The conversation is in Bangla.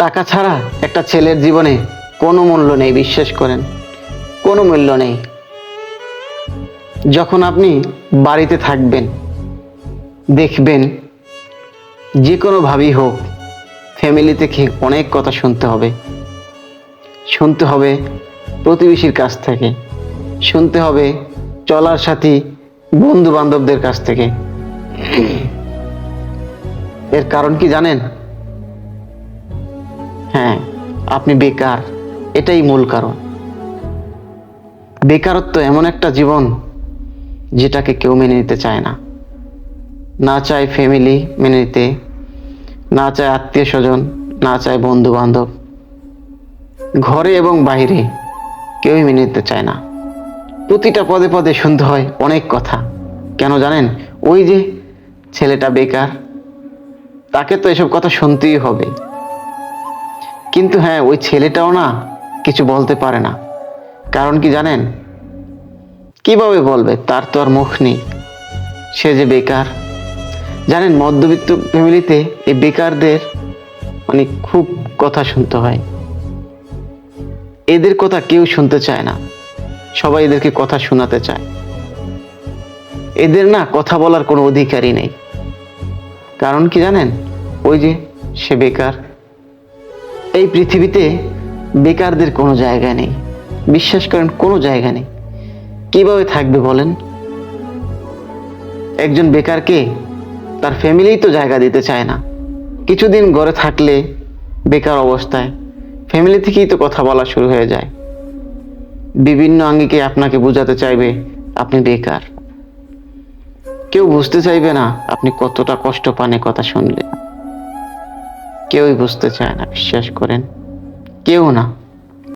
টাকা ছাড়া একটা ছেলের জীবনে কোনো মূল্য নেই, বিশ্বাস করেন, কোনো মূল্য নেই। যখন আপনি বাড়িতে থাকবেন, দেখবেন যে কোনোভাবেই হোক ফ্যামিলি থেকে অনেক কথা শুনতে হবে প্রতিবেশীর কাছ থেকে, শুনতে হবে চলার সাথী বন্ধু বান্ধবদের কাছ থেকে। এর কারণ কি জানেন? হ্যাঁ, আপনি বেকার, এটাই মূল কারণ। বেকারত্ব এমন একটা জীবন যেটাকে কেউ মেনে নিতে চায় না, না চায় ফ্যামিলি মেনে নিতে, না চায় আত্মীয় স্বজন, না চায় বন্ধু বান্ধব, ঘরে এবং বাইরে কেউই মেনে নিতে চায় না। প্রতিটা পদে পদে শুনতে হয় অনেক কথা। কেন জানেন? ওই যে ছেলেটা বেকার, তাকে তো এসব কথা শুনতেই হবে। কিন্তু হ্যাঁ, ওই ছেলেটাও না কিছু বলতে পারে না। কারণ কি জানেন? কিভাবে বলবে? তার তো আর মুখ নেই, সে যে বেকার। জানেন, মধ্যবিত্ত ফ্যামিলিতে এই বেকারদের মানে খুব কথা শুনতে হয়। এদের কথা কেউ শুনতে চায় না, সবাই এদেরকে কথা শোনাতে চায়। এদের না কথা বলার কোনো অধিকারই নেই। কারণ কি জানেন? ওই যে সে বেকার। এই পৃথিবীতে বেকারদের কোনো জায়গা নেই, বিশ্বাস করেন, কোনো জায়গা নেই। কিভাবে থাকবে বলেন? একজন বেকারকে তার ফ্যামিলিই তো জায়গা দিতে চায় না। কিছুদিন ঘরে থাকলে বেকার অবস্থায় ফ্যামিলি থেকেই তো কথা বলা শুরু হয়ে যায়, বিভিন্ন আঙ্গিকে আপনাকে বোঝাতে চাইবে আপনি বেকার। কেউ বুঝতে চাইবে না আপনি কতটা কষ্ট পান এ কথা শুনলে। কেউই বুঝতে চায় না, বিশ্বাস করেন, কেউ না।